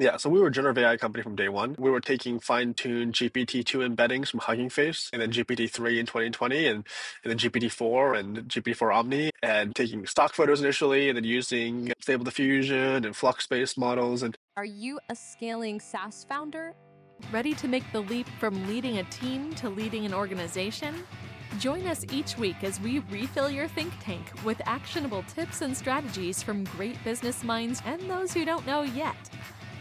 Yeah, so we were a generative AI company from day one. We were taking fine-tuned GPT-2 embeddings from Hugging Face, and then GPT-3 in 2020, and then GPT-4 and GPT-4 Omni, and taking stock photos initially, and then using Stable Diffusion and Flux-based models. And Are you a scaling SaaS founder? Ready to make the leap from leading a team to leading an organization? Join us each week as we refill your think tank with actionable tips and strategies from great business minds and those who don't know yet.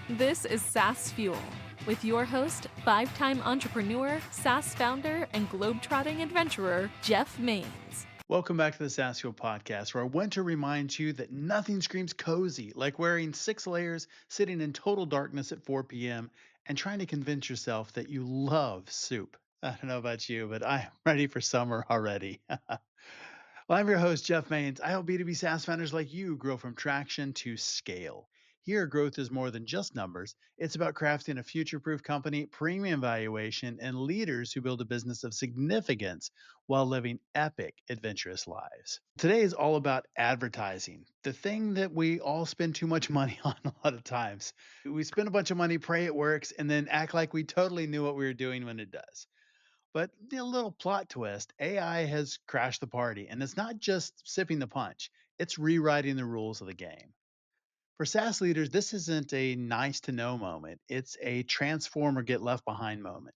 This is SaaS Fuel with your host, 5-time entrepreneur, SaaS founder, and globetrotting adventurer, Jeff Maines. Welcome back to the SaaS Fuel podcast, where I want to remind you that nothing screams cozy like wearing 6 layers, sitting in total darkness at 4 p.m., and trying to convince yourself that you love soup. I don't know about you, but I'm ready for summer already. Well, I'm your host, Jeff Maines. I help B2B SaaS founders like you grow from traction to scale. Here, growth is more than just numbers. It's about crafting a future-proof company, premium valuation, and leaders who build a business of significance while living epic, adventurous lives. Today is all about advertising, the thing that we all spend too much money on a lot of times. We spend a bunch of money, pray it works, and then act like we totally knew what we were doing when it does. But a little plot twist, AI has crashed the party, and it's not just sipping the punch, it's rewriting the rules of the game. For SaaS leaders, this isn't a nice to know moment. It's a transform or get left behind moment.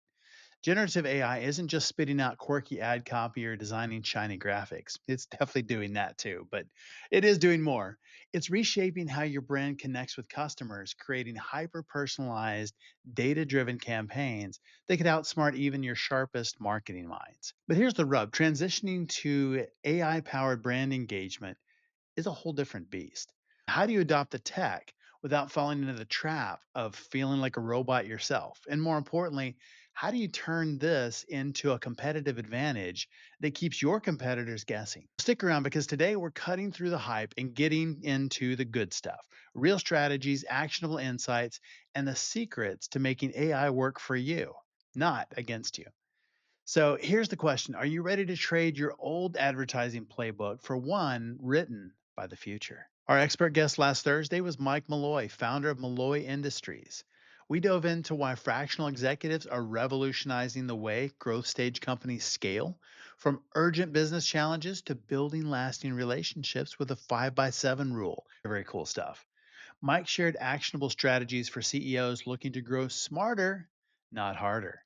Generative AI isn't just spitting out quirky ad copy or designing shiny graphics. It's definitely doing that too, but it is doing more. It's reshaping how your brand connects with customers, creating hyper personalized, data driven campaigns that could outsmart even your sharpest marketing minds. But here's the rub, transitioning to AI powered brand engagement is a whole different beast. How do you adopt the tech without falling into the trap of feeling like a robot yourself? And more importantly, how do you turn this into a competitive advantage that keeps your competitors guessing? Stick around because today we're cutting through the hype and getting into the good stuff, real strategies, actionable insights, and the secrets to making AI work for you, not against you. So here's the question. Are you ready to trade your old advertising playbook for one written by the future? Our expert guest last Thursday was Mike Malloy, founder of Malloy Industries. We dove into why fractional executives are revolutionizing the way growth stage companies scale, from urgent business challenges to building lasting relationships with a 5x7 rule. Very cool stuff. Mike shared actionable strategies for CEOs looking to grow smarter, not harder.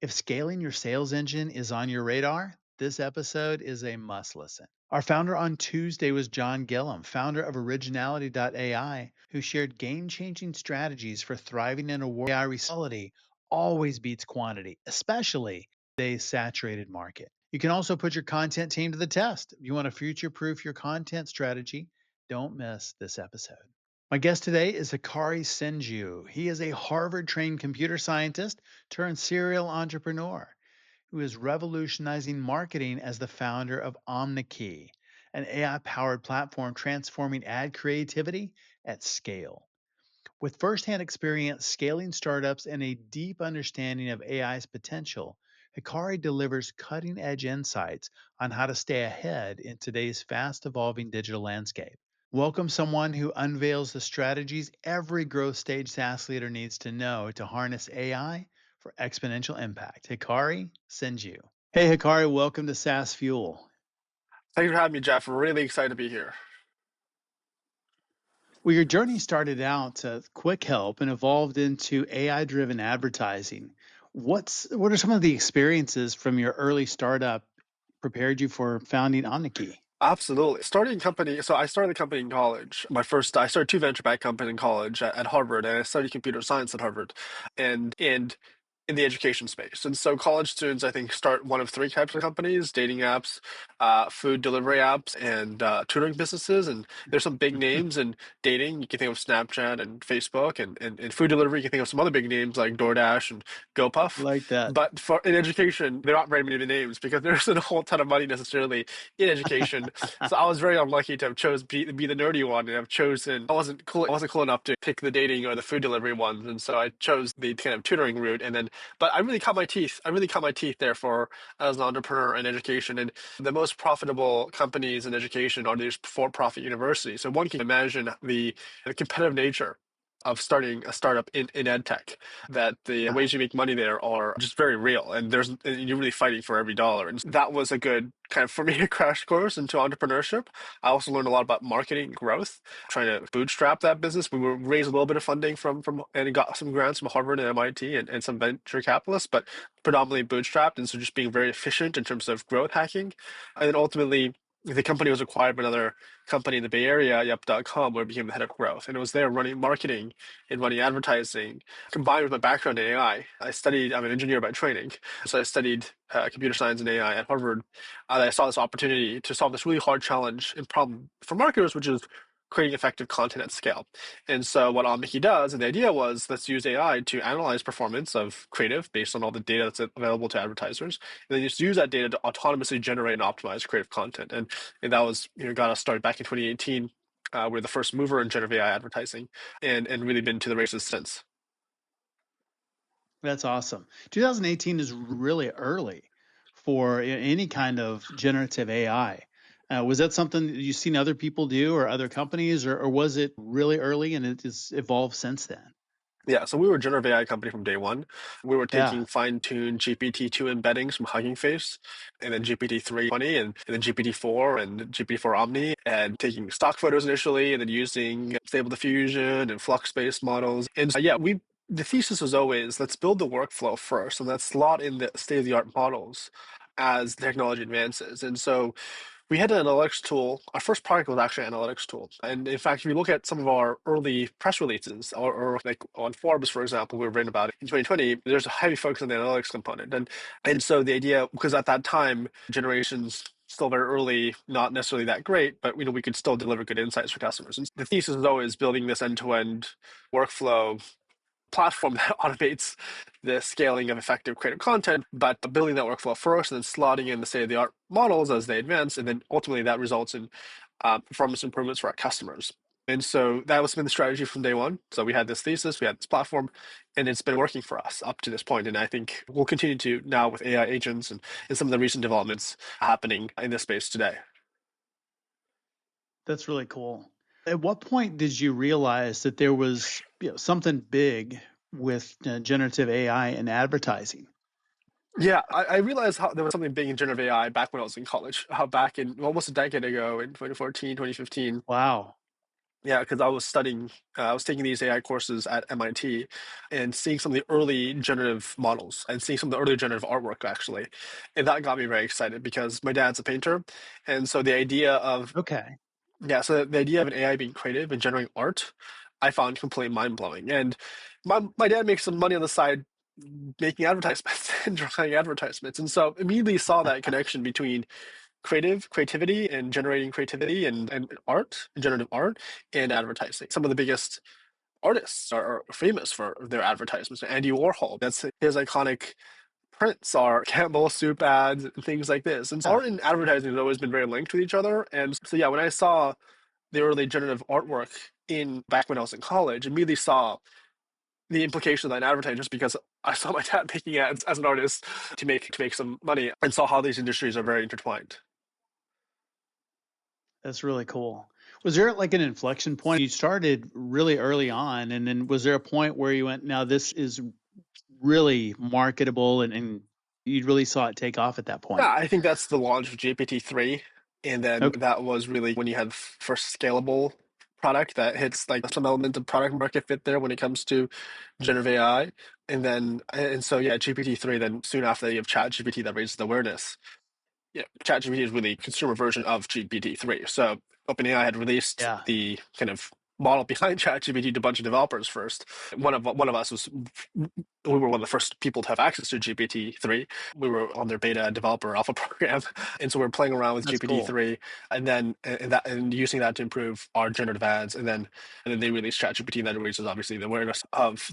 If scaling your sales engine is on your radar, this episode is a must listen. Our founder on Tuesday was John Gillum, founder of Originality.ai, who shared game changing strategies for thriving in a world where AI reality always beats quantity, especially today's saturated market. You can also put your content team to the test. If you want to future proof your content strategy, don't miss this episode. My guest today is Hikari Senju. He is a Harvard trained computer scientist turned serial entrepreneur who is revolutionizing marketing as the founder of Omneky, an AI powered platform transforming ad creativity at scale. With firsthand experience scaling startups and a deep understanding of AI's potential, Hikari delivers cutting edge insights on how to stay ahead in today's fast evolving digital landscape. Welcome someone who unveils the strategies every growth stage SaaS leader needs to know to harness AI for exponential impact. Hikari Senju. Hey, Hikari, welcome to SaaS Fuel. thanks for having me, Jeff. Really excited to be here. Well, your journey started out quick help and evolved into AI driven advertising. What are some of the experiences from your early startup prepared you for founding Omneky? Absolutely. Starting a company. So I started a company in college. I started two venture-backed companies in college at Harvard, and I studied computer science at Harvard, and in the education space. And so college students, I think, start one of three types of companies: dating apps, food delivery apps, and tutoring businesses. And there's some big names in dating. You can think of Snapchat and Facebook, and food delivery. You can think of some other big names like DoorDash and GoPuff. Like that. But for in education, there aren't very many names because there isn't a whole ton of money necessarily in education. So I was very unlucky to have chose be the nerdy one and have chosen I wasn't cool enough to pick the dating or the food delivery ones, and so I chose the kind of tutoring route. And then but I really cut my teeth. I really cut my teeth there for as an entrepreneur in education. And the most profitable companies in education are these for-profit universities. So one can imagine the competitive nature of starting a startup in edtech, that the ways you make money there are just very real, and you're really fighting for every dollar. And that was a good kind of, for me, a crash course into entrepreneurship. I also learned a lot about marketing and growth, trying to bootstrap that business. We were raised a little bit of funding from and got some grants from Harvard and MIT and some venture capitalists, but predominantly bootstrapped. And so just being very efficient in terms of growth hacking. And then ultimately, the company was acquired by another company in the Bay Area, Yep.com, where I became the head of growth. And it was there running marketing and running advertising, combined with my background in AI. I'm an engineer by training. So I studied computer science and AI at Harvard. I saw this opportunity to solve this really hard challenge and problem for marketers, which is creating effective content at scale. And so what Omneky does, and the idea was, let's use AI to analyze performance of creative based on all the data that's available to advertisers, and then just use that data to autonomously generate and optimize creative content. And that was, got us started back in 2018. We're the first mover in generative AI advertising, and really been to the races since. That's awesome. 2018 is really early for any kind of generative AI. Was that something that you've seen other people do or other companies, or was it really early and it has evolved since then? Yeah, so we were a generative AI company from day one. We were Yeah. taking fine-tuned GPT-2 embeddings from Hugging Face, and then GPT-3 and then GPT-4 and GPT-4 Omni, and taking stock photos initially, and then using Stable Diffusion and Flux-based models. And yeah, the thesis was always, let's build the workflow first, and let's slot in the state-of-the-art models as the technology advances. And so we had an analytics tool. Our first product was actually an analytics tool. And in fact, if you look at some of our early press releases, or like on Forbes, for example, we were written about it in 2020, there's a heavy focus on the analytics component. And so the idea, because at that time, generations still very early, not necessarily that great, but we could still deliver good insights for customers. And the thesis is always building this end-to-end workflow platform that automates the scaling of effective creative content, but building that workflow first and then slotting in the state-of-the-art models as they advance, and then ultimately that results in performance improvements for our customers. And so that was been the strategy from day one. So we had this thesis, we had this platform, and it's been working for us up to this point. And I think we'll continue to now with AI agents and some of the recent developments happening in this space today. That's really cool. At what point did you realize that there was something big with generative AI and advertising? Yeah, I realized how there was something big in generative AI back when I was in college, how back in almost a decade ago in 2014, 2015. Wow. Yeah, because I was taking these AI courses at MIT and seeing some of the early generative models and seeing some of the early generative artwork actually. And that got me very excited because my dad's a painter. And so Okay. the idea of an AI being creative and generating art, I found completely mind blowing. And my dad makes some money on the side making advertisements and drawing advertisements. And so immediately saw that connection between creativity and generating creativity and art, generative art, and advertising. Some of the biggest artists are famous for their advertisements. Andy Warhol, that's his iconic prints are Campbell soup ads and things like this. And so Yeah, art and advertising has always been very linked with each other. And so yeah, when I saw the early generative artwork in back when I was in college, immediately saw the implication of that in advertising just because I saw my dad making ads as an artist to make some money and saw how these industries are very intertwined. that's really cool. Was there like an inflection point? You started really early on, and then was there a point where you went, now this is really marketable and you really saw it take off at that Yeah, point? I think that's the launch of GPT-3. And then Okay. that was really when you had first scalable product that hits like some element of product market fit there when it comes to generative AI. And so yeah, GPT-3, then soon after that you have ChatGPT that raises the awareness. Yeah, ChatGPT is really a consumer version of GPT-3. So OpenAI had released Yeah, the kind of model behind ChatGPT to a bunch of developers first. One of us was we were one of the first people to have access to GPT-3. We were on their beta developer alpha program, and so we're playing around with that's cool. GPT-3, and using that to improve our generative ads. And then they released ChatGPT, and that raises obviously the awareness of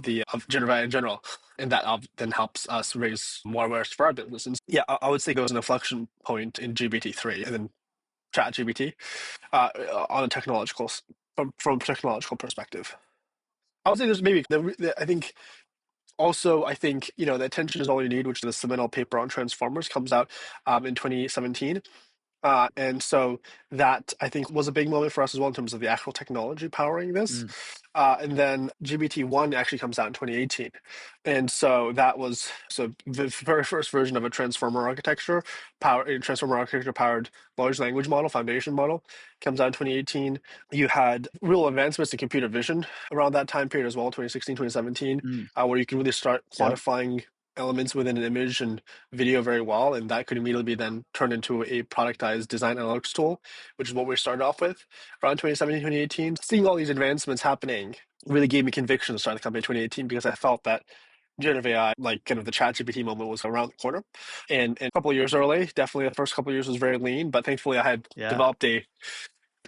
generative AI in general, and that then helps us raise more awareness for our business. And yeah, I would say there was an inflection point in GPT-3, and then ChatGPT on a from a technological perspective. I would say there's maybe I think also, I think, the attention is all you need, which is the seminal paper on transformers comes out in 2017. And so that I think was a big moment for us as well in terms of the actual technology powering this. Mm. And then GPT-1 actually comes out in 2018. And so that was the very first version of a transformer architecture powered large language model, foundation model, comes out in 2018. You had real advancements in computer vision around that time period as well, 2016, 2017, Mm. where you can really start Yep. quantifying elements within an image and video very well, and that could immediately be then turned into a productized design analytics tool, which is what we started off with around 2017, 2018. Seeing all these advancements happening really gave me conviction to start the company in 2018 because I felt that generative AI, like kind of the ChatGPT moment, was around the corner. And a couple of years early, definitely the first couple of years was very lean, but thankfully I had Yeah. developed a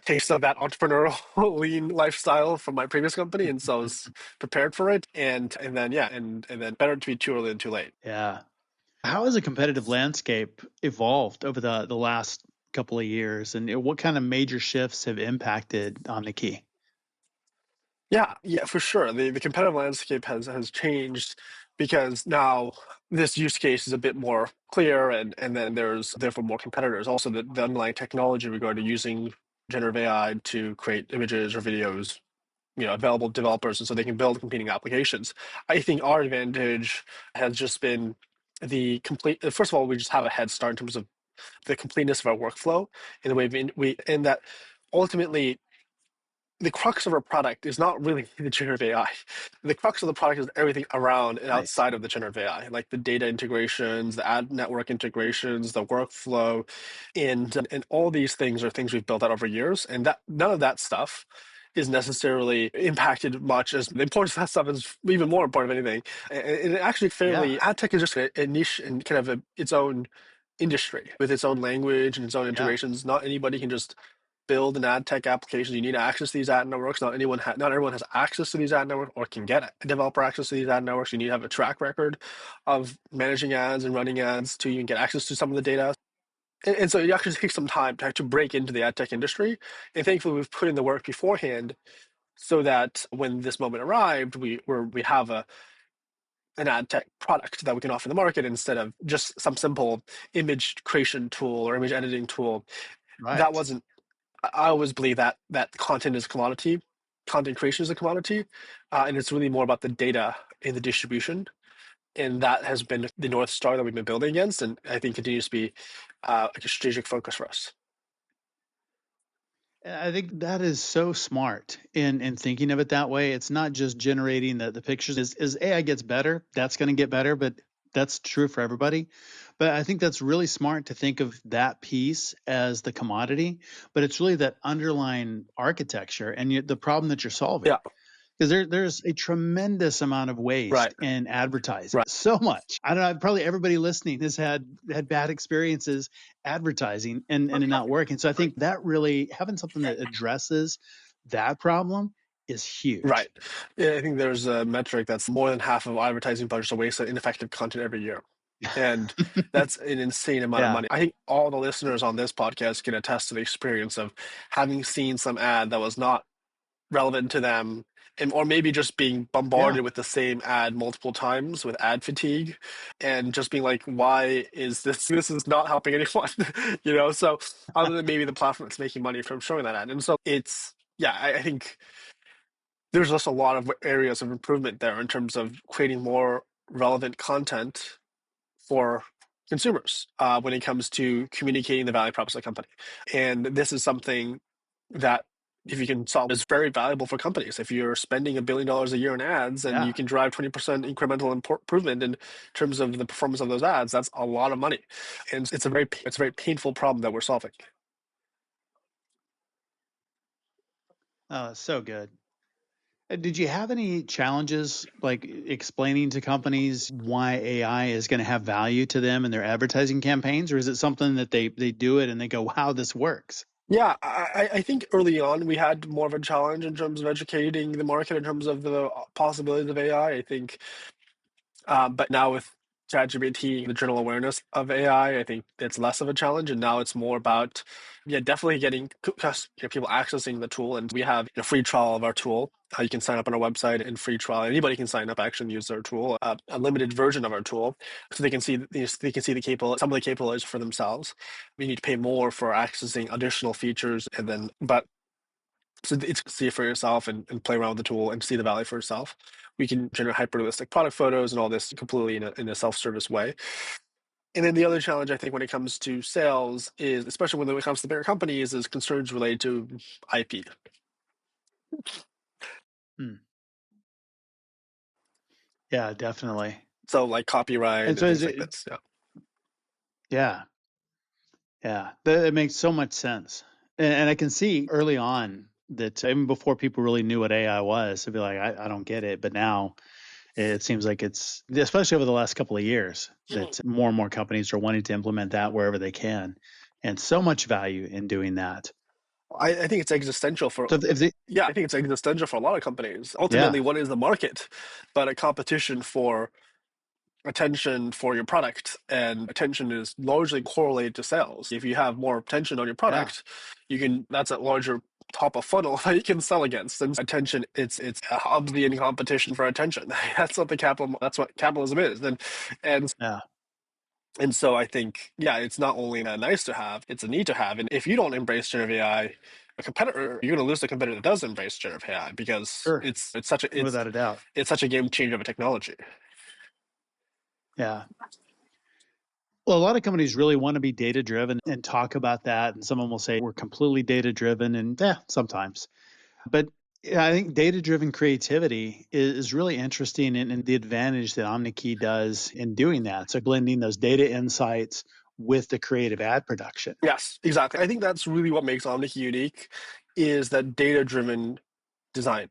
taste of that entrepreneurial lean lifestyle from my previous company, and so I was prepared for it. And then yeah, and then better to be too early than too late. Yeah. How has the competitive landscape evolved over the last couple of years, and what kind of major shifts have impacted Omneky? Yeah, for sure. The competitive landscape has changed because now this use case is a bit more clear, and then there's therefore more competitors. Also, the underlying technology regarding using generative AI to create images or videos, available to developers, and so they can build competing applications. I think our advantage has just been the complete. First of all, we just have a head start in terms of the completeness of our workflow in the way we in that ultimately the crux of our product is not really the generative AI. The crux of the product is everything around and Nice. outside of the generative AI, like the data integrations, the ad network integrations, the workflow, and all these things are things we've built out over years, and that none of that stuff is necessarily impacted much as the importance of that stuff is even more important than anything. And actually, Yeah. fairly, ad tech is just a niche and kind of its own industry with its own language and its own Yeah. integrations. Not anybody can just build an ad tech application. You need access to these ad networks. Not everyone has access to these ad networks or can get a developer access to these ad networks. You need to have a track record of managing ads and running ads to even get access to some of the data. And so it actually takes some time to break into the ad tech industry. And thankfully, we've put in the work beforehand so that when this moment arrived, we have an ad tech product that we can offer the market instead of just some simple image creation tool or image editing tool. That Right. wasn't I always believe that content is a commodity, content creation is a commodity, and it's really more about the data and the distribution, and that has been the North Star that we've been building against, and I think continues to be like a strategic focus for us. And I think that is so smart in thinking of it that way. It's not just generating the pictures. As AI gets better, that's going to get better, but that's true for everybody. But I think that's really smart to think of that piece as the commodity, but it's really that underlying architecture and the problem that you're solving. Yeah, Because there's a tremendous amount of right, waste in advertising. right, So much. I don't know. Probably everybody listening has had bad experiences advertising and it not working. So I think that really having something that addresses that problem is right. huge. Yeah, I think there's a metric that's more than half of advertising budgets are wasted on ineffective content every year. And that's an insane amount of Yeah. money. I think all the listeners on this podcast can attest to the experience of having seen some ad that was not relevant to them, and or maybe just being Yeah. bombarded with the same ad multiple times with ad fatigue, and just being like, why is this is not helping anyone? So other than maybe the platform that's making money from showing that ad. And so it's yeah, I think there's just a lot of areas of improvement there in terms of creating more relevant content for consumers when it comes to communicating the value props of the company. And this is something that if you can solve is very valuable for companies. If you're spending $1 billion a year in ads and you Yeah. can drive 20% incremental improvement in terms of the performance of those ads, that's a lot of money. And it's a very painful problem that we're solving. Oh, so good. Did you have any challenges like explaining to companies why AI is going to have value to them in their advertising campaigns, or is it something that they do it and they go, "Wow, this works"? Yeah, I think early on we had more of a challenge in terms of educating the market in terms of the possibilities of AI. I think but now with ChatGPT, the general awareness of AI, I think it's less of a challenge, and now it's more about, yeah, definitely getting people accessing the tool. And we have a free trial of our tool. You can sign up on our website and free trial. Anybody can sign up actually and use our tool, a limited version of our tool, so they can see some of the capabilities for themselves. We need to pay more for accessing additional features, and then but So it's see it for yourself and play around with the tool and see the value for yourself. We can generate hyper-realistic product photos and all this completely in a self-service way. And then the other challenge I think when it comes to sales is, especially when it comes to bigger companies, is concerns related to IP. Hmm. Yeah, definitely. So like copyright And and so is things like it, this. Yeah. yeah, yeah, it makes so much sense. And I can see early on that even before people really knew what AI was, they'd be like, I don't get it. But now it seems like it's, especially over the last couple of years, that more and more companies are wanting to implement that wherever they can. And so much value in doing that. I think it's existential for, So if they, yeah, I think it's existential for a lot of companies. Ultimately, yeah, what is the market? But a competition for attention for your product, and attention is largely correlated to sales. If you have more attention on your yeah, product, you can, that's a larger top of funnel that you can sell against. And attention, it's a Hobbesian competition for attention. That's what capitalism is. And yeah, and so I think, yeah, it's not only a nice to have, it's a need to have. And if you don't embrace generative AI, a competitor, you're going to lose the competitor that does embrace generative AI, because sure, without a doubt. it's such a game changer of a technology. Yeah. Well, a lot of companies really want to be data driven and talk about that. And someone will say we're completely data driven, and yeah, sometimes. But yeah, I think data driven creativity is really interesting in the advantage that Omneky does in doing that. So blending those data insights with the creative ad production. Yes, exactly. I think that's really what makes Omniky unique, is that data-driven design,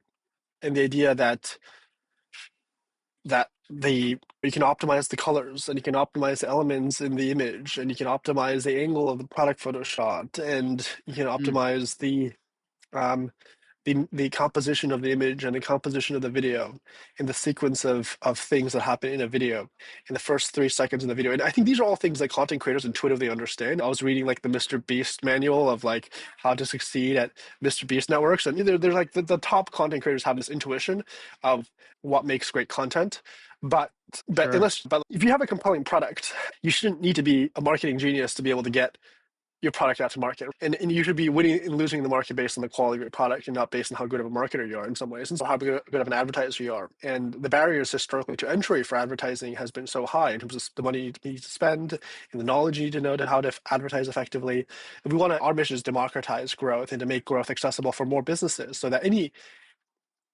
and the idea that the you can optimize the colors, and you can optimize the elements in the image, and you can optimize the angle of the product photo shot, and you can Mm, optimize um, the composition of the image and the composition of the video and the sequence of things that happen in a video in the first 3 seconds of the video. And I think these are all things that content creators intuitively understand. I was reading like the Mr. Beast manual of like how to succeed at Mr. Beast networks, and they're like the top content creators have this intuition of what makes great content. But sure. but if you have a compelling product, you shouldn't need to be a marketing genius to be able to get your product out to market. And you should be winning and losing the market based on the quality of your product, and not based on how good of a marketer you are in some ways, and so how good of an advertiser you are. And the barriers historically to entry for advertising has been so high in terms of the money you need to spend and the knowledge you need to know to how to advertise effectively. And our mission is democratize growth and to make growth accessible for more businesses, so that any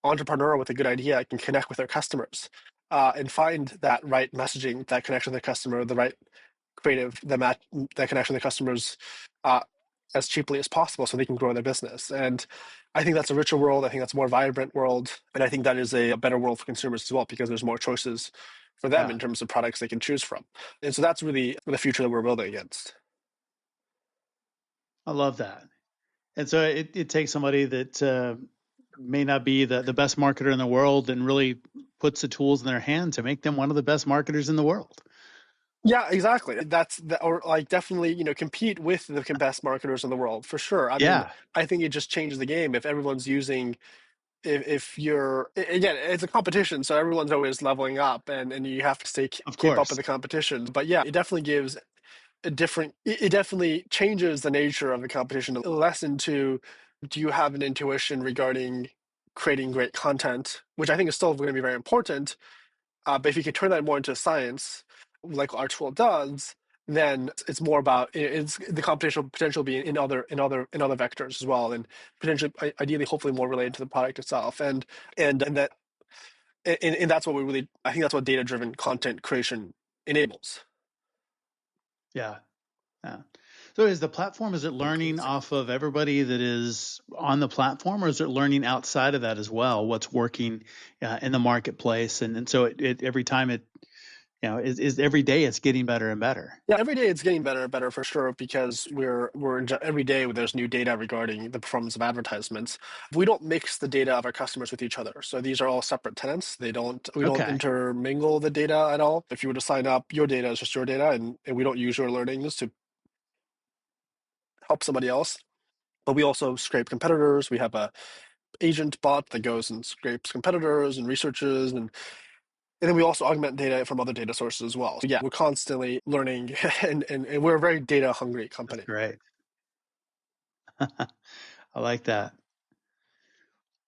entrepreneur with a good idea can connect with their customers, and find that right messaging, that connection with the customer, the right creative, that connection with the customers, uh, as cheaply as possible, so they can grow their business. And I think that's a richer world. I think that's a more vibrant world. And I think that is a better world for consumers as well, because there's more choices for them Yeah, in terms of products they can choose from. And so that's really the future that we're building against. I love that. And so it takes somebody that may not be the best marketer in the world and really puts the tools in their hand to make them one of the best marketers in the world. Yeah, exactly. Or like definitely, compete with the best marketers in the world for sure. I mean, Yeah, I think it just changes the game if everyone's using, if you're, again, it's a competition, so everyone's always leveling up, and you have to of keep up with course. the competition. But yeah, it definitely gives it definitely changes the nature of the competition, less into, do you have an intuition regarding creating great content, which I think is still going to be very important. But if you can turn that more into science, like our tool does, then it's more about, it's the computational potential being in other vectors as well, and potentially, ideally, hopefully, more related to the product itself, and that and that's what we really, I think that's what data driven content creation enables. Yeah. Yeah. So is the platform, is it learning off of everybody that is on the platform, or is it learning outside of that as well? What's working in the marketplace? And so every time is every day it's getting better and better. Yeah, every day it's getting better and better for sure, because every day there's new data regarding the performance of advertisements. We don't mix the data of our customers with each other, so these are all separate tenants. We don't Okay. intermingle the data at all. If you were to sign up, your data is just your data, and we don't use your learnings to help somebody else. But we also scrape competitors. We have a agent bot that goes and scrapes competitors and researches, and then we also augment data from other data sources as well. So yeah, we're constantly learning, and we're a very data hungry That's company. great. I like that.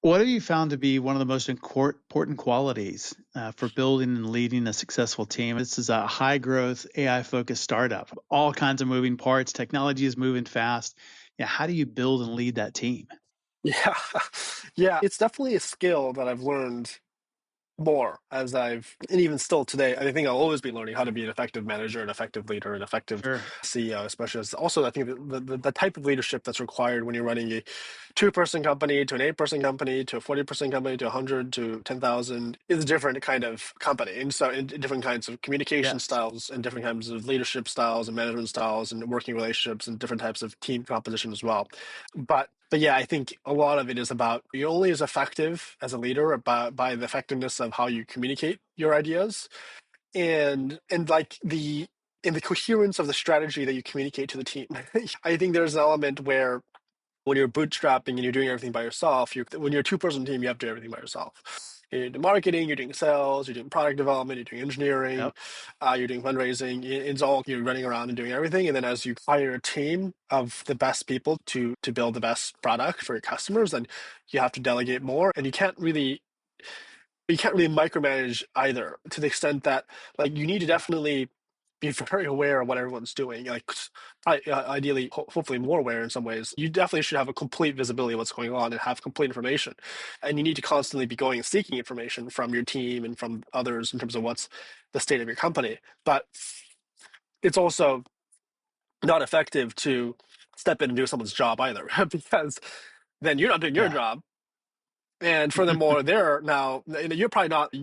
What have you found to be one of the most important qualities for building and leading a successful team? This is a high growth, AI focused startup, all kinds of moving parts. Technology is moving fast. Yeah, how do you build and lead that team? Yeah. Yeah, it's definitely a skill that I've learned more as and even still today, I think I'll always be learning how to be an effective manager, an effective leader, an effective Sure. CEO, especially as also I think the type of leadership that's required when you're running a two-person company to an eight-person company to a 40-person company to 100 to 10,000 is a different kind of company. And so in different kinds of communication Yes. styles and different kinds of leadership styles and management styles and working relationships and different types of team composition as well. But yeah, I think a lot of it is about you're only as effective as a leader by the effectiveness of how you communicate your ideas and like the coherence of the strategy that you communicate to the team. I think there's an element where when you're bootstrapping and you're doing everything by yourself, when you're a two-person team, you have to do everything by yourself. You're doing marketing, you're doing sales, you're doing product development, you're doing engineering, Yep. you're doing fundraising. It's all you're running around and doing everything. And then as you hire a team of the best people to build the best product for your customers, then you have to delegate more, and you can't really micromanage either to the extent that like you need to Yeah. definitely be very aware of what everyone's doing. Like ideally, hopefully more aware in some ways. You definitely should have a complete visibility of what's going on and have complete information. And you need to constantly be going and seeking information from your team and from others in terms of what's the state of your company. But it's also not effective to step in and do someone's job either, because then you're not doing your Yeah. job. And furthermore, they're now you're probably not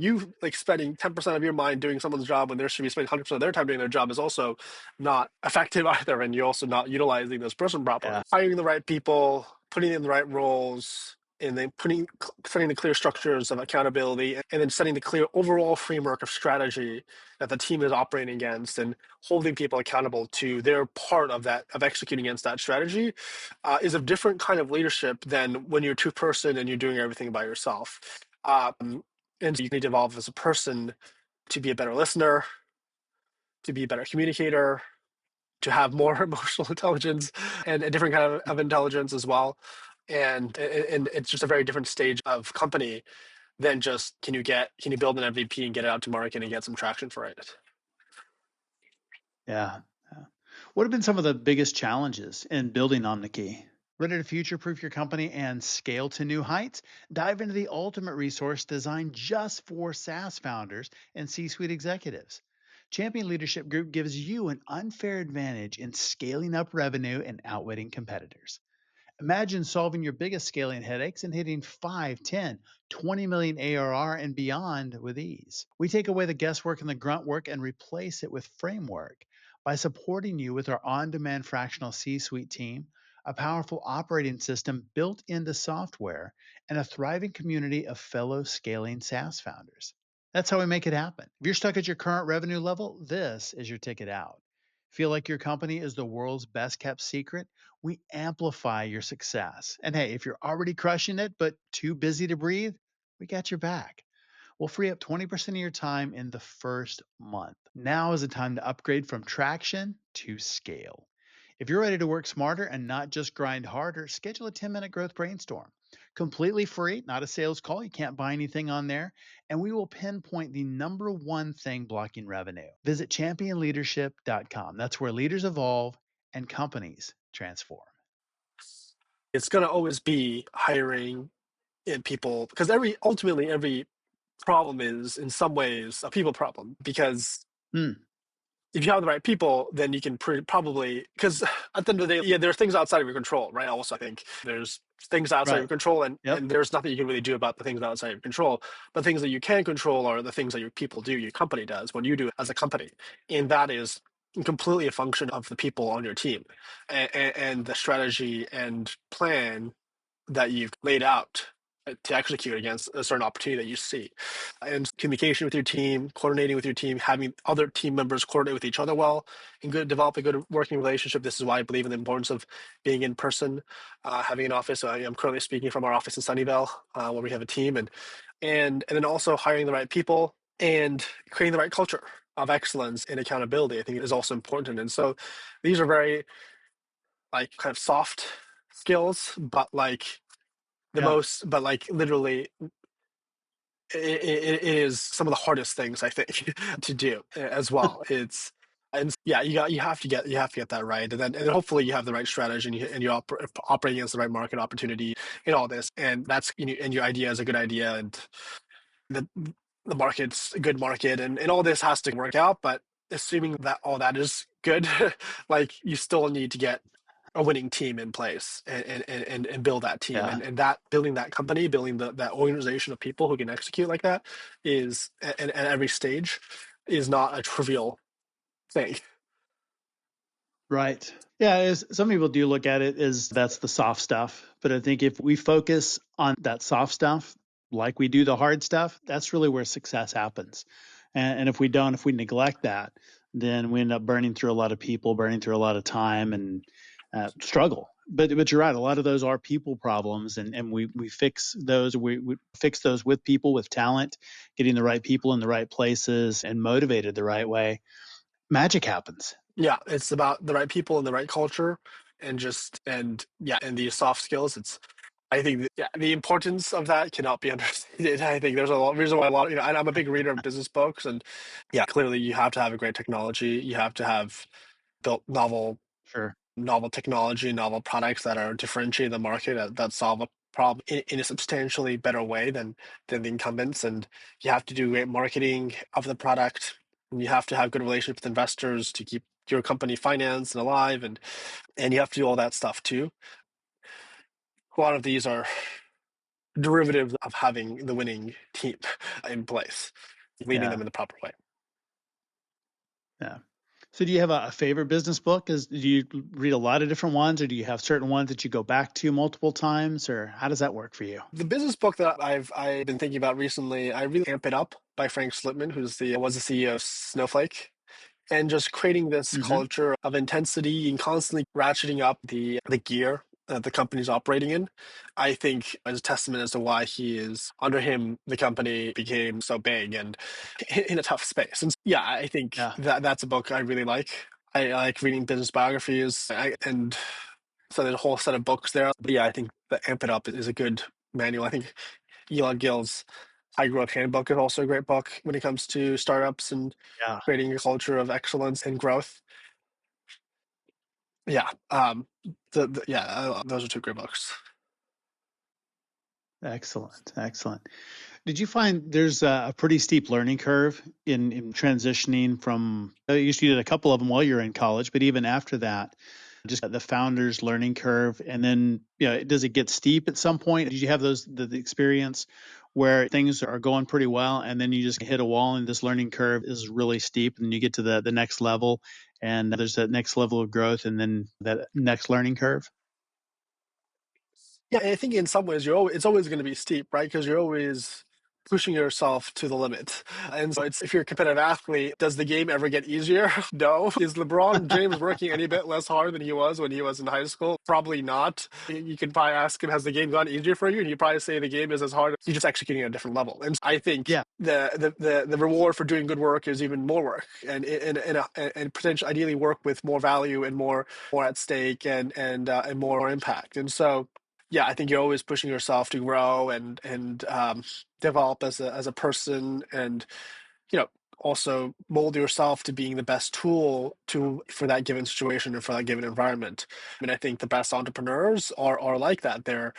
like spending 10% of your mind doing someone's job when they should be spending 100% of their time doing their job is also not effective either, and you're also not utilizing this person Yeah. properly. Hiring the right people, putting in the right roles, and then setting the clear structures of accountability, and then setting the clear overall framework of strategy that the team is operating against, and holding people accountable to their part of that of executing against that strategy is a different kind of leadership than when you're two-person and you're doing everything by yourself. And so you need to evolve as a person to be a better listener, to be a better communicator, to have more emotional intelligence and a different kind of intelligence as well. And it's just a very different stage of company than just can you build an MVP and get it out to market and get some traction for it. Yeah. Yeah. What have been some of the biggest challenges in building Omneky? Ready to future proof your company and scale to new heights? Dive into the ultimate resource designed just for SaaS founders and C suite executives. Champion Leadership Group gives you an unfair advantage in scaling up revenue and outwitting competitors. Imagine solving your biggest scaling headaches and hitting 5, 10, 20 million ARR and beyond with ease. We take away the guesswork and the grunt work and replace it with framework by supporting you with our on demand fractional C suite team, a powerful operating system built into software, and a thriving community of fellow scaling SaaS founders. That's how we make it happen. If you're stuck at your current revenue level, this is your ticket out. Feel like your company is the world's best kept secret? We amplify your success. And hey, if you're already crushing it, but too busy to breathe, we got your back. We'll free up 20% of your time in the first month. Now is the time to upgrade from traction to scale. If you're ready to work smarter and not just grind harder, schedule a 10-minute growth brainstorm. Completely free, not a sales call. You can't buy anything on there. And we will pinpoint the number one thing blocking revenue. Visit championleadership.com. That's where leaders evolve and companies transform. It's going to always be hiring in people because ultimately every problem is in some ways a people problem because Hmm, if you have the right people, then you can probably, because at the end of the day, yeah, there are things outside of your control, right? Also, I think there's things outside of your right. control, and Yep. there's nothing you can really do about the things outside of your control. The things that you can control are the things that your people do, your company does, what you do as a company. And that is completely a function of the people on your team and the strategy and plan that you've laid out to execute against a certain opportunity that you see. And communication with your team, coordinating with your team, having other team members coordinate with each other well, and develop a good working relationship. This is why I believe in the importance of being in person, having an office. I am currently speaking from our office in Sunnyvale, where we have a team, and then also hiring the right people and creating the right culture of excellence and accountability. I think is also important. And so these are very like kind of soft skills, but like the Yeah. most, but like literally it is some of the hardest things I think to do as well. It's and yeah, you have to get that right, and then hopefully you have the right strategy and you operating against the right market opportunity in all this, and that's and your idea is a good idea, and the the market's a good market, and all this has to work out. But assuming that all that is good, like you still need to get a winning team in place and build that team Yeah. and that building that company, building that organization of people who can execute like that is at every stage is not a trivial thing. Right. Yeah, some people do look at it as that's the soft stuff. But I think if we focus on that soft stuff, like we do the hard stuff, that's really where success happens. And if we don't, if we neglect that, then we end up burning through a lot of people, burning through a lot of time and struggle. But you're right. A lot of those are people problems, and we fix those. We fix those with people, with talent, getting the right people in the right places, and motivated the right way. Magic happens. Yeah, it's about the right people and the right culture, and just and yeah, and these soft skills. It's I think yeah, the importance of that cannot be understated. I think there's a lot reason why a lot, and I'm a big reader of business books, and yeah, clearly you have to have a great technology. You have to have built Sure. novel technology, novel products that are differentiating the market that solve a problem in a substantially better way than the incumbents. And you have to do great marketing of the product. And you have to have good relationships with investors to keep your company financed and alive, and you have to do all that stuff too. A lot of these are derivatives of having the winning team in place, leading them Yeah. in the proper way. Yeah. So do you have a favorite business book? Do you read a lot of different ones, or do you have certain ones that you go back to multiple times, or how does that work for you? The business book that I've been thinking about recently, I really Amp It Up by Frank Slipman, who's the was the CEO of Snowflake, and just creating this Hmm. culture of intensity and constantly ratcheting up the gear that the company's operating in. I think is a testament as to why he is under him the company became so big and in a tough space. And yeah, I think Yeah. that's a book I really like. I like reading business biographies, and so there's a whole set of books there. But yeah, I think the Amp It Up is a good manual. I think Elon Gill's High Growth Handbook is also a great book when it comes to startups and Yeah. creating a culture of excellence and growth. Yeah, those are two great books. Excellent. Excellent. Did you find there's a pretty steep learning curve in transitioning from, you did a couple of them while you're in college, but even after that, just the founder's learning curve? And then, does it get steep at some point? Did you have the experience where things are going pretty well and then you just hit a wall and this learning curve is really steep and you get to the next level and there's that next level of growth and then that next learning curve? Yeah, I think in some ways it's always going to be steep, right? Because you're always pushing yourself to the limit. And so it's if you're a competitive athlete, does the game ever get easier? No. Is LeBron James working any bit less hard than he was when he was in high school? Probably not. You can probably ask him, has the game gone easier for you? And he'd probably say the game is as hard. You're just executing at a different level. And I think Yeah. the reward for doing good work is even more work and potentially ideally work with more value and more at stake and more impact. And so yeah, I think you're always pushing yourself to grow and develop as a person, and you know also mold yourself to being the best tool to for that given situation and for that given environment. I mean, I think the best entrepreneurs are like that. They're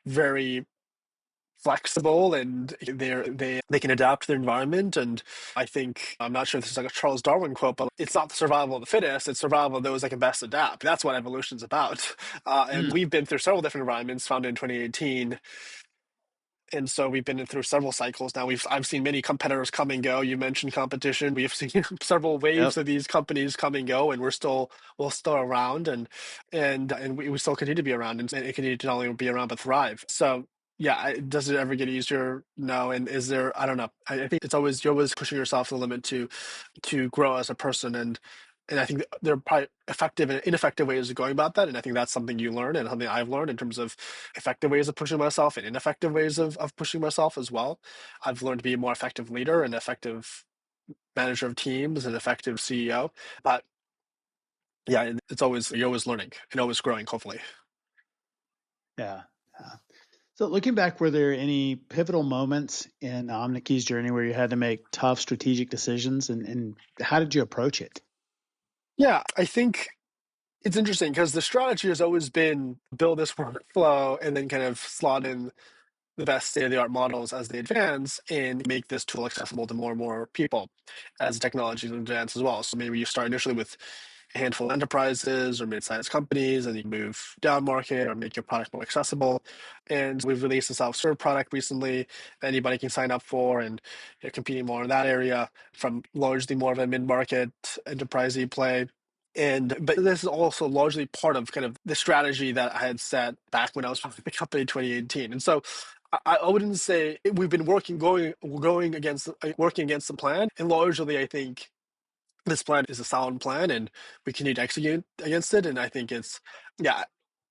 very flexible and they can adapt to their environment. And I think I'm not sure if this is like a Charles Darwin quote, but it's not the survival of the fittest, it's survival of those that can best adapt. That's what evolution's about. And Mm. we've been through several different environments founded in 2018, and so we've been through several cycles now. I've seen many competitors come and go. You mentioned competition. We've seen several waves Yep. of these companies come and go, and we're still around, and we still continue to be around, and continue to not only be around but thrive. So yeah, does it ever get easier? No. And is there? I don't know. I think it's always you're always pushing yourself to the limit to grow as a person, and I think there are probably effective and ineffective ways of going about that. And I think that's something you learn and something I've learned in terms of effective ways of pushing myself and ineffective ways of pushing myself as well. I've learned to be a more effective leader and effective manager of teams and effective CEO. But yeah, it's always, you're always learning and always growing, hopefully. Yeah. Yeah. So looking back, were there any pivotal moments in Omniky's journey where you had to make tough strategic decisions, and how did you approach it? Yeah, I think it's interesting because the strategy has always been build this workflow and then kind of slot in the best state-of-the-art models as they advance and make this tool accessible to more and more people as technology advances as well. So maybe you start initially with a handful of enterprises or mid-sized companies, and you move down market or make your product more accessible. And we've released a self-serve product recently that anybody can sign up for, and you're competing more in that area from largely more of a mid-market enterprisey play. And but this is also largely part of kind of the strategy that I had set back when I was with the company in 2018. And so I wouldn't say we've been working against the plan, and largely I think this plan is a sound plan, and we continue to execute against it. And I think it's yeah,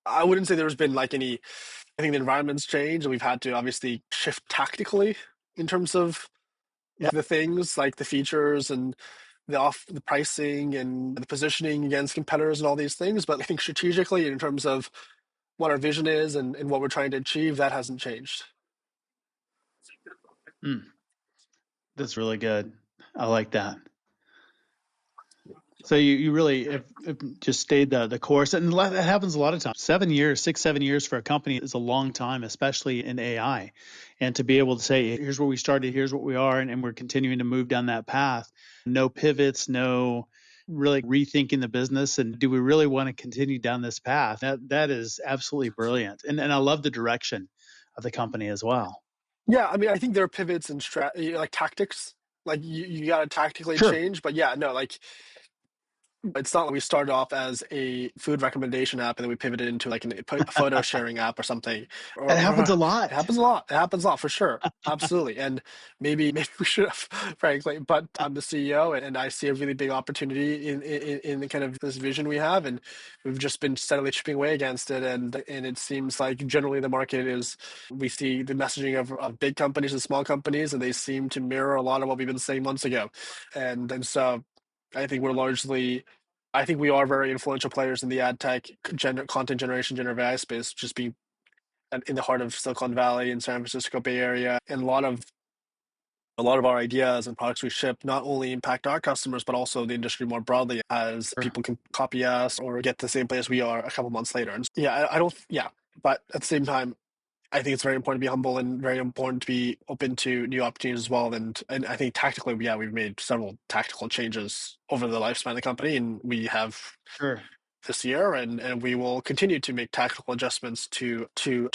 I wouldn't say there's been like any. I think the environment's changed, and we've had to obviously shift tactically in terms of Yeah. the things like the features and the pricing and the positioning against competitors and all these things. But I think strategically, in terms of what our vision is and what we're trying to achieve, that hasn't changed. Mm, that's really good. I like that. So you really have just stayed the course, and that happens a lot of times. 7 years, 6, 7 years for a company is a long time, especially in AI. And to be able to say, here's where we started, here's what we are, and we're continuing to move down that path. No pivots, no really rethinking the business, and do we really want to continue down this path? That is absolutely brilliant, and I love the direction of the company as well. Yeah, I mean, I think there are pivots and like tactics. Like you got to tactically Sure, change, but yeah, no, like it's not like we started off as a food recommendation app and then we pivoted into like a photo sharing app or something. that Or happens a it lot. happens a lot. It happens a lot for sure. Absolutely. And maybe we should have, frankly. But I'm the CEO, and I see a really big opportunity in the kind of this vision we have, and we've just been steadily chipping away against it. And it seems like generally the market is we see the messaging of big companies and small companies, and they seem to mirror a lot of what we've been saying months ago. And so I think we're largely I think we are very influential players in the ad tech content generation, generative AI space, just being in the heart of Silicon Valley and San Francisco Bay Area. And a lot of our ideas and products we ship not only impact our customers, but also the industry more broadly as Sure. people can copy us or get to the same place we are a couple months later. And yeah, I don't, yeah. But at the same time, I think it's very important to be humble and very important to be open to new opportunities as well. And I think tactically, yeah, we've made several tactical changes over the lifespan of the company, and we have Sure. this year, and we will continue to make tactical adjustments to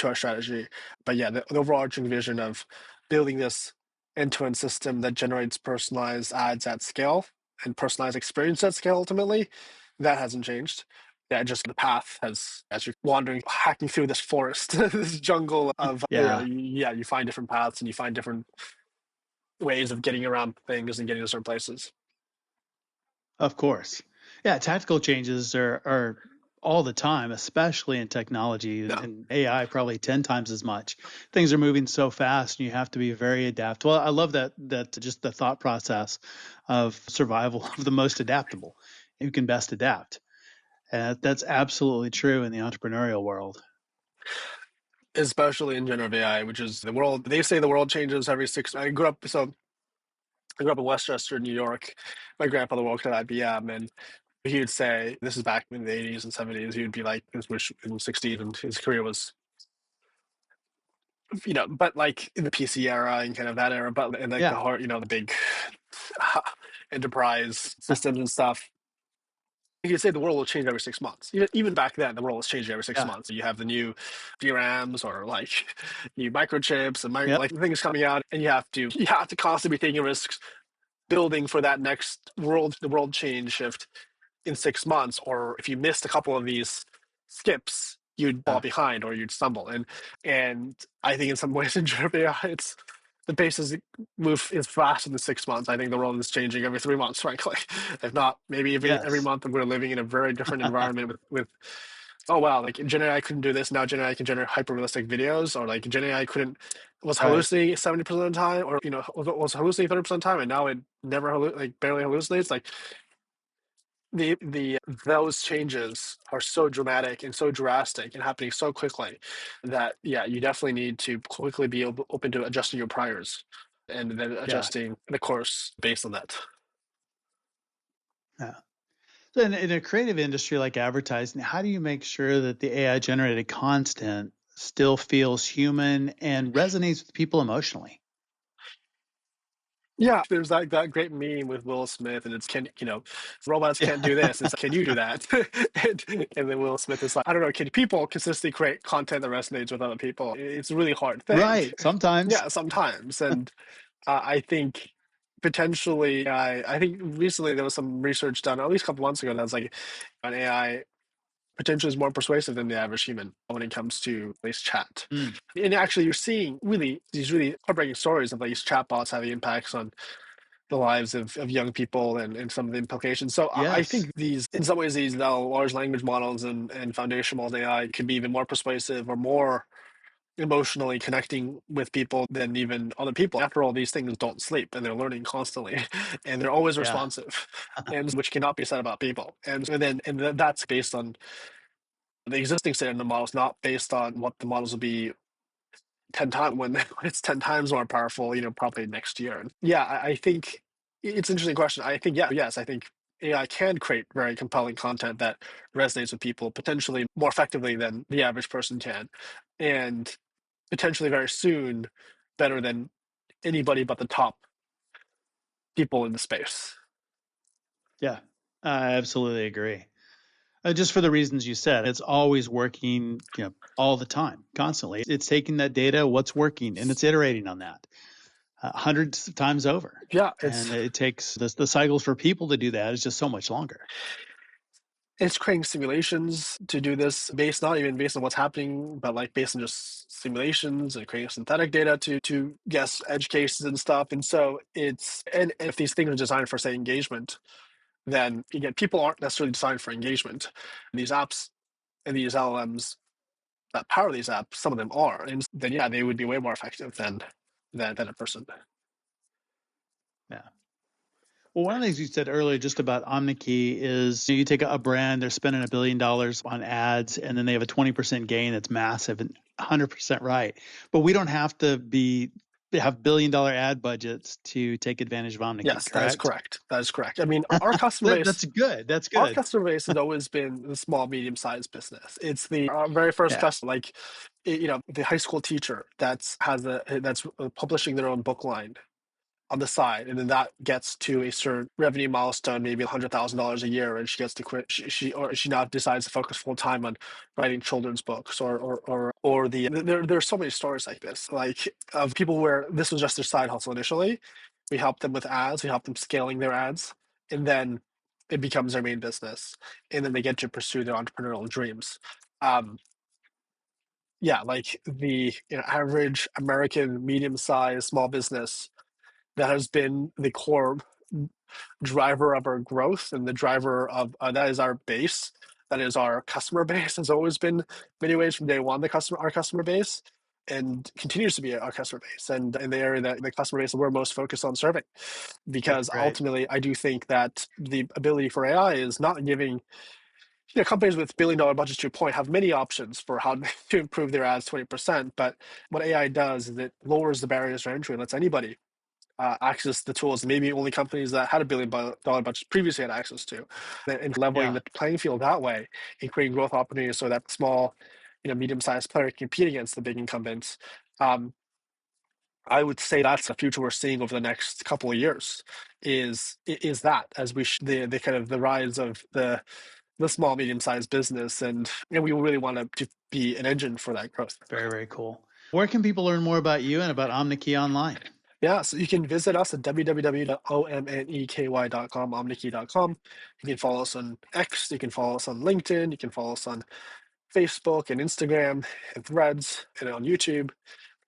our strategy. But yeah, the overarching vision of building this end-to-end system that generates personalized ads at scale and personalized experience at scale ultimately, that hasn't changed. Yeah, just the path has, as you're wandering, hacking through this forest, this jungle of, Yeah. yeah, you find different paths and you find different ways of getting around things and getting to certain places. Of course. Yeah, tactical changes are all the time, especially in technology Yeah. and AI probably 10 times as much. Things are moving so fast and you have to be very adaptable. I love that just the thought process of survival of the most adaptable, who can best adapt. And that's absolutely true in the entrepreneurial world. Especially in generative AI, which is the world. They say the world changes every six. I grew up in Westchester, New York. My grandfather worked at IBM, and he would say, this is back in the 80s and 70s, he would be like, this was in the 60s, and his career was, but like in the PC era and kind of that era, but in like the Yeah. heart, the big enterprise systems and stuff. You could say the world will change every 6 months. Even back then, the world was changing every six Yeah. months. You have the new DRAMs or like new microchips and Yep. like things coming out, and you have to constantly be taking risks building for that next the world change shift in 6 months. Or if you missed a couple of these skips, you'd fall Yeah. behind or you'd stumble. And I think in some ways in generative AI, it's the pace is move is faster than 6 months. I think the world is changing every 3 months, frankly. If not, maybe every Yes. month we're living in a very different environment with oh wow, like Gen AI couldn't do this. Now Gen AI can generate hyper realistic videos, or like Gen AI couldn't was Right. hallucinating 70% of the time, or was hallucinating 30% of the time, and now it never like barely hallucinates. Like the those changes are so dramatic and so drastic and happening so quickly that yeah, you definitely need to quickly be open to adjusting your priors and then Yeah. adjusting the course based on that. Yeah. So in a creative industry like advertising, how do you make sure that the AI generated content still feels human and resonates with people emotionally? Yeah, there's that great meme with Will Smith, and it's robots can't do this. It's can you do that? And then Will Smith is like, I don't know, can people consistently create content that resonates with other people? It's a really hard thing. Right. Sometimes. Yeah, sometimes, and I think potentially, I think recently there was some research done, at least a couple months ago, that was like an AI potentially is more persuasive than the average human when it comes to at least chat. Mm, And actually, you're seeing really these really heartbreaking stories of these chatbots having impacts on the lives of young people and some of the implications. So I yes. think these, in some ways, these now large language models and foundational models AI could be even more persuasive or more emotionally connecting with people than even other people. After all, these things don't sleep and they're learning constantly and they're always Yeah. responsive, and which cannot be said about people. And that's based on the existing state of the models, not based on what the models will be 10 times when it's 10 times more powerful, probably next year. And yeah, I think it's an interesting question. I think, yeah, yes, I think AI can create very compelling content that resonates with people potentially more effectively than the average person can. And potentially very soon better than anybody but the top people in the space. Yeah. I absolutely agree. Just for the reasons you said, it's always working, all the time, constantly. It's taking that data, what's working, and it's iterating on that hundreds of times over. Yeah, And it takes the cycles for people to do that is just so much longer. it's creating simulations to do this based not even based on what's happening, but like based on just simulations and creating synthetic data to guess edge cases and stuff. And so and if these things are designed for say engagement, then again people aren't necessarily designed for engagement. These apps and these LLMs that power these apps, some of them are, and then yeah, they would be way more effective than a person. Yeah. Well, one of the things you said earlier just about Omneky is you take a brand, they're spending $1 billion on ads, and then they have a 20% gain that's massive and 100% right. But we don't have to have $1 billion ad budgets to take advantage of Omneky, Yes, that is correct? correct. That is correct. I mean, our customer base That's good. That's our good. customer base has always been the small, medium-sized business. It's the our very first Yeah. customer, like the high school teacher that's publishing their own book line on the side, and then that gets to a certain revenue milestone, maybe $100,000 a year, and she gets to quit. She now decides to focus full time on writing children's books, or there's so many stories like this, like of people where this was just their side hustle initially. We help them with ads, we help them scaling their ads, and then it becomes their main business, and then they get to pursue their entrepreneurial dreams. Um, yeah, like the average American medium-sized small business that has been the core driver of our growth and the driver of that is our base. That is our customer base. Has always been many ways from day one our customer base, and continues to be our customer base, and in the area that the customer base that we're most focused on serving. Because Right. ultimately, I do think that the ability for AI is not giving companies with billion-dollar budgets, to your point, have many options for how to improve their ads 20%. But what AI does is it lowers the barriers to entry and lets anybody access the tools maybe only companies that had $1 billion budgets previously had access to, and leveling Yeah. the playing field that way and creating growth opportunities so that small, medium-sized player can compete against the big incumbents. Um, I would say that's the future we're seeing over the next couple of years. Is that as the kind of the rise of the small medium-sized business, and we really want to be an engine for that growth. Very, very cool. Where can people learn more about you and about Omneky online? Yeah, so you can visit us at www.omneky.com, omneky.com. You can follow us on X, you can follow us on LinkedIn, you can follow us on Facebook and Instagram and Threads and on YouTube.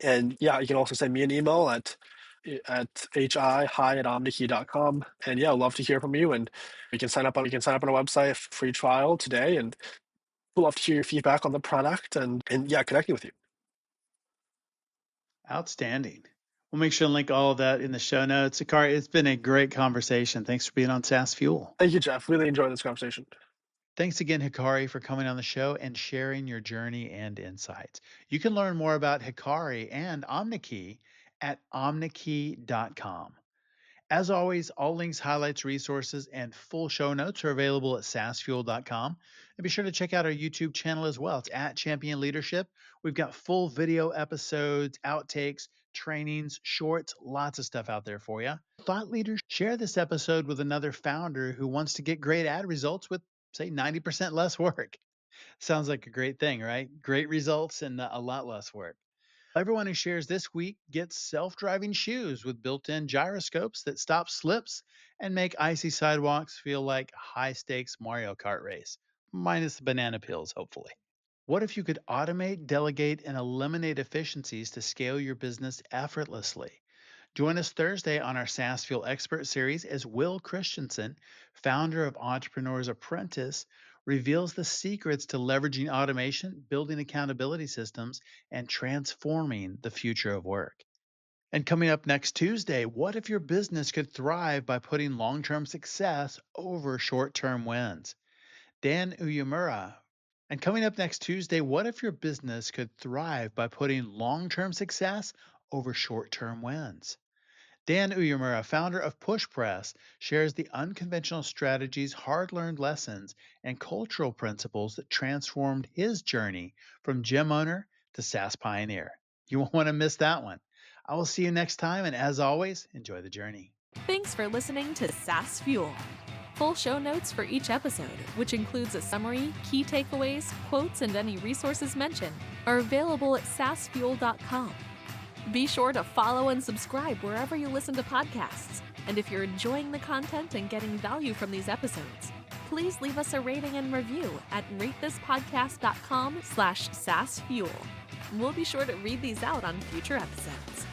And yeah, you can also send me an email at hi@omneky.com. And yeah, I'd love to hear from you. And we can sign up on a website free trial today, and we'd love to hear your feedback on the product and yeah, connecting with you. Outstanding. We'll make sure to link all of that in the show notes. Hikari, it's been a great conversation. Thanks for being on SaaS Fuel. Thank you, Jeff. Really enjoyed this conversation. Thanks again, Hikari, for coming on the show and sharing your journey and insights. You can learn more about Hikari and Omneky at omneky.com. As always, all links, highlights, resources, and full show notes are available at saasfuel.com. And be sure to check out our YouTube channel as well. It's at Champion Leadership. We've got full video episodes, outtakes, trainings, shorts, lots of stuff out there for you. Thought leaders, share this episode with another founder who wants to get great ad results with, say, 90% less work. Sounds like a great thing, right? Great results and a lot less work. Everyone who shares this week gets self-driving shoes with built-in gyroscopes that stop slips and make icy sidewalks feel like high-stakes Mario Kart race, minus the banana peels, hopefully. What if you could automate, delegate, and eliminate efficiencies to scale your business effortlessly? Join us Thursday on our SaaS Fuel Expert Series as Will Christensen, founder of Entrepreneur's Apprentice, reveals the secrets to leveraging automation, building accountability systems, and transforming the future of work. And coming up next Tuesday, what if your business could thrive by putting long-term success over short-term wins? Dan Uyemura. And coming up next Tuesday, what if your business could thrive by putting long-term success over short-term wins? Dan Uyemura, founder of Push Press, shares the unconventional strategies, hard-learned lessons, and cultural principles that transformed his journey from gym owner to SaaS pioneer. You won't want to miss that one. I will see you next time, and as always, enjoy the journey. Thanks for listening to SaaS Fuel. Full show notes for each episode, which includes a summary, key takeaways, quotes, and any resources mentioned, are available at saasfuel.com. Be sure to follow and subscribe wherever you listen to podcasts. And if you're enjoying the content and getting value from these episodes, please leave us a rating and review at ratethispodcast.com/SaaSfuel. We'll be sure to read these out on future episodes.